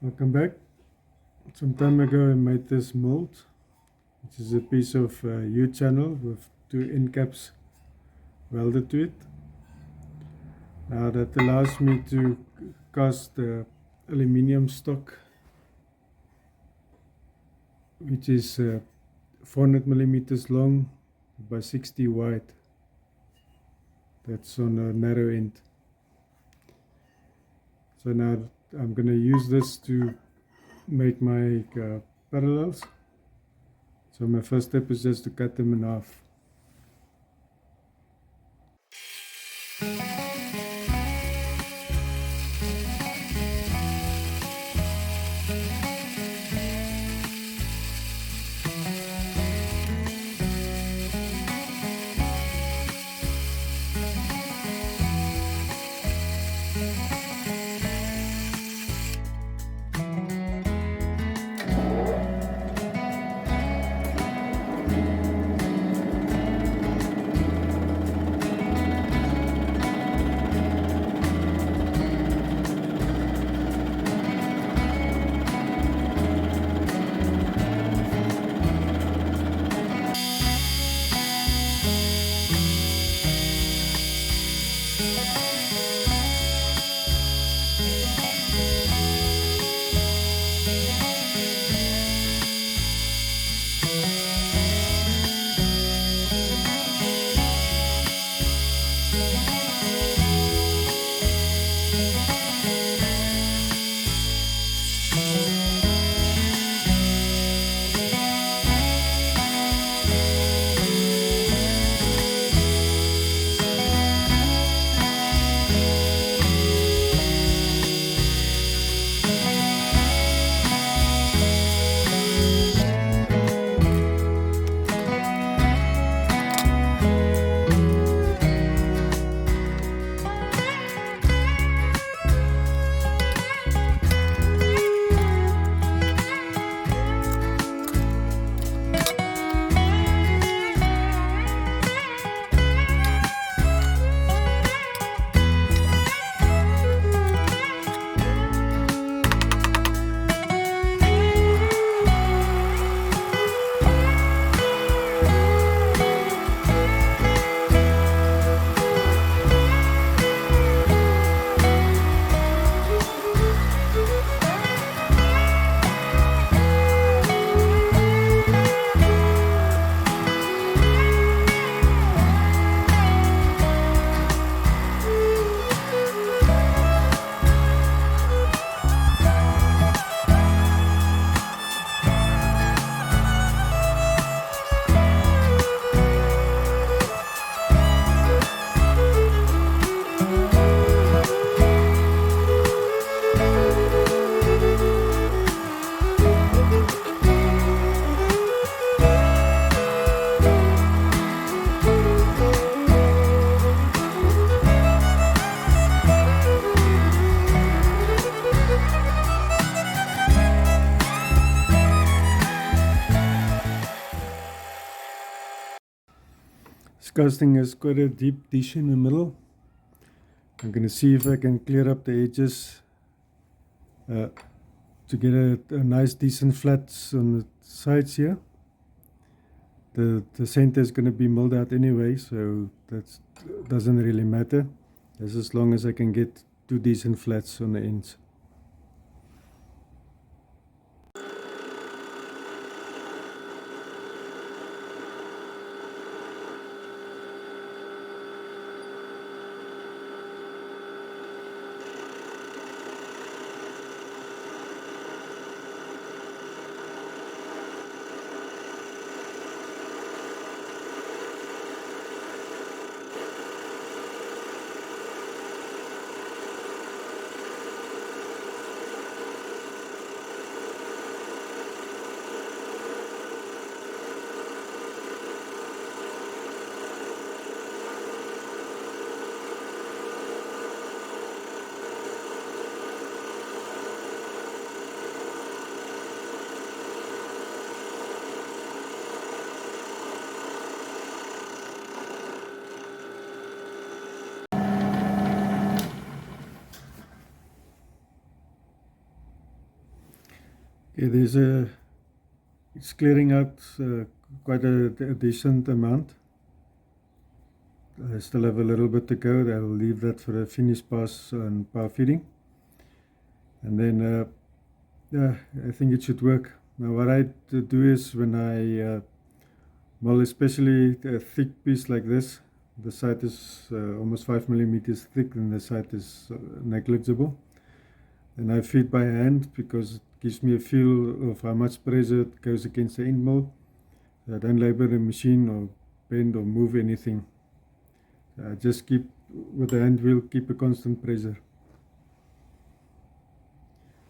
Welcome back. Some time ago I made this mold, which is a piece of U-channel with two end caps welded to it. Now that allows me to cast the aluminium stock, which is 400 millimeters long by 60 wide. That's on a narrow end. So now I'm going to use this to make my parallels. So my first step is just to cut them in half. This casting has quite a deep dish in the middle. I'm going to see if I can clear up the edges to get a nice decent flats on the sides here. The center is going to be milled out anyway, so that doesn't really matter, as long as I can get two decent flats on the ends. Okay, it's clearing out quite a decent amount. I still have a little bit to go. I'll leave that for a finish pass and power feeding. And then, yeah, I think it should work. Now what I do is when I mull especially a thick piece like this, the side is almost 5 millimeters thick and the side is negligible. And I feed by hand because it gives me a feel of how much pressure it goes against the end mold. I don't labor the machine or bend or move anything. Just keep with the hand wheel, keep a constant pressure.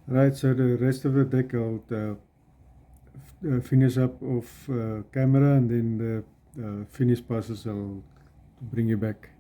Right, so the rest of the deck I'll finish up off camera, and then the finish passes I'll bring you back.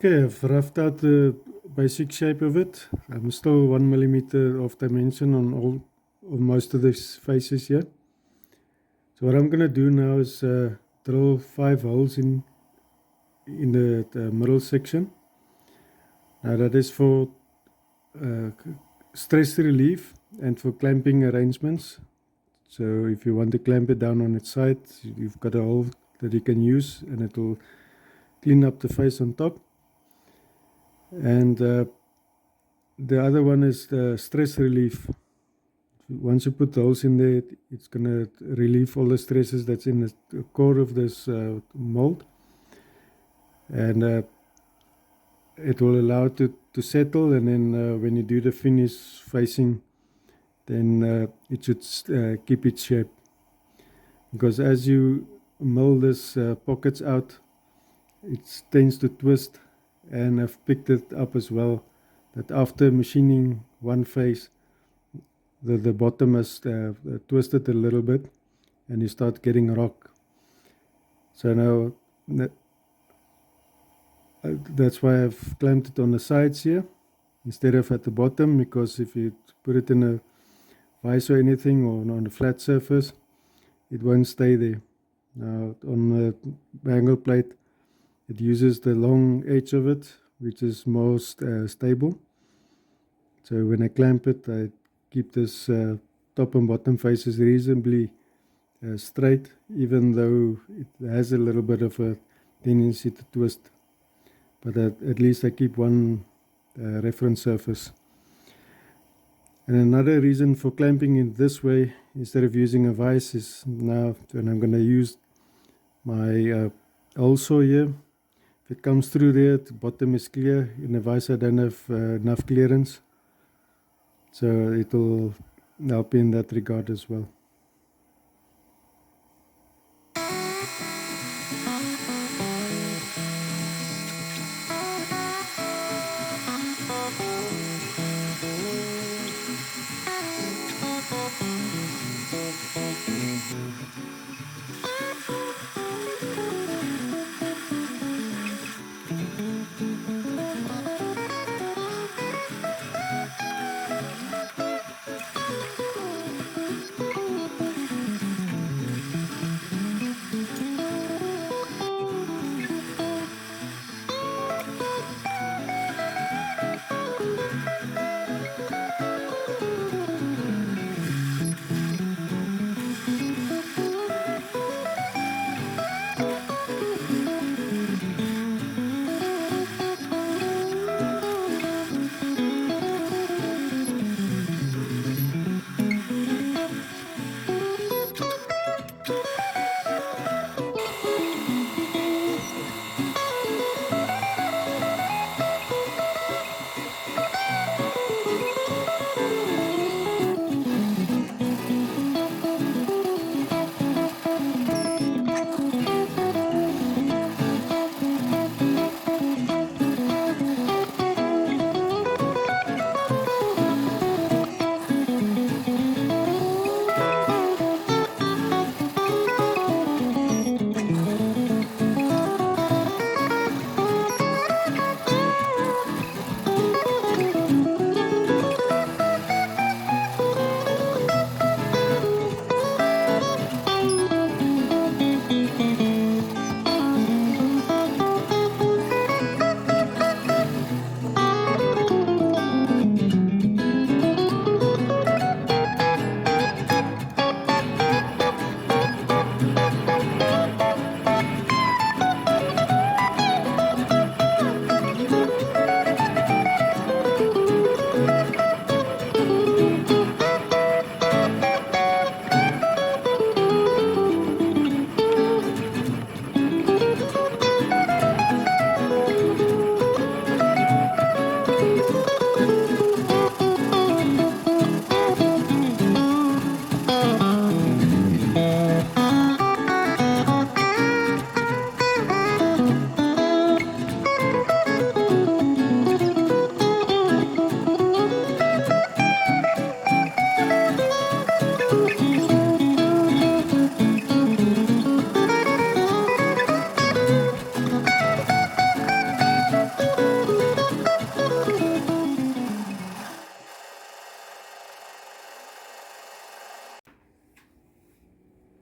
Okay, I've roughed out the basic shape of it. I'm still 1 millimeter off dimension on most of these faces here. So what I'm gonna do now is drill 5 holes in the middle section. Now that is for uh, stress relief and for clamping arrangements. So if you want to clamp it down on its side, you've got a hole that you can use, and it will clean up the face on top. And the other one is the stress relief. Once you put the holes in there, it's going to relieve all the stresses that's in the core of this mold. And it will allow it to settle, and then when you do the finish facing, then it should keep its shape. Because as you mill this pockets out, it tends to twist, and I've picked it up as well that after machining one face, the bottom is twisted a little bit, and you start getting rock. So now that's why I've clamped it on the sides here instead of at the bottom, because if you put it in a vise or anything, or on a flat surface, it won't stay there. Now on the angle plate, it uses the long edge of it, which is most stable. So when I clamp it, I keep this top and bottom faces reasonably straight, even though it has a little bit of a tendency to twist. But at least I keep one reference surface. And another reason for clamping it this way instead of using a vise is now when I'm going to use my hole saw here. If it comes through there, the bottom is clear. In a vise I don't have enough clearance. so it will help in that regard as well.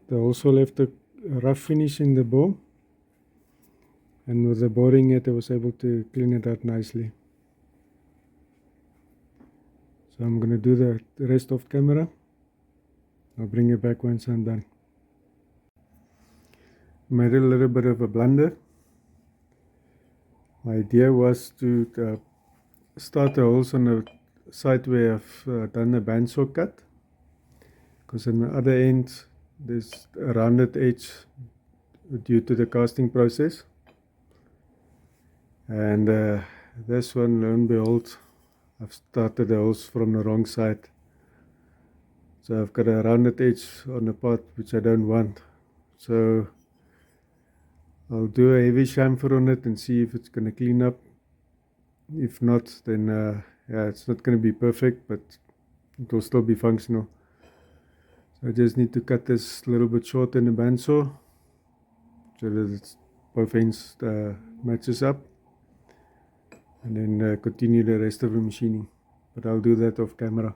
They also left a rough finish in the bore, and with the boring it I was able to clean it out nicely. So I'm going to do the rest off camera. I'll bring you back once I'm done. Made a little bit of a blunder. My idea was to start the holes on the side where I've done the bandsaw cut, because on the other end there's a rounded edge due to the casting process, and this one, lo and behold, I've started the holes from the wrong side, so I've got a rounded edge on the part which I don't want. So I'll do a heavy chamfer on it and see if it's going to clean up. If not, then yeah, it's not going to be perfect, but it will still be functional. So I just need to cut this a little bit short in the bandsaw so that it's both ends matches up, and then continue the rest of the machining. But I'll do that off camera.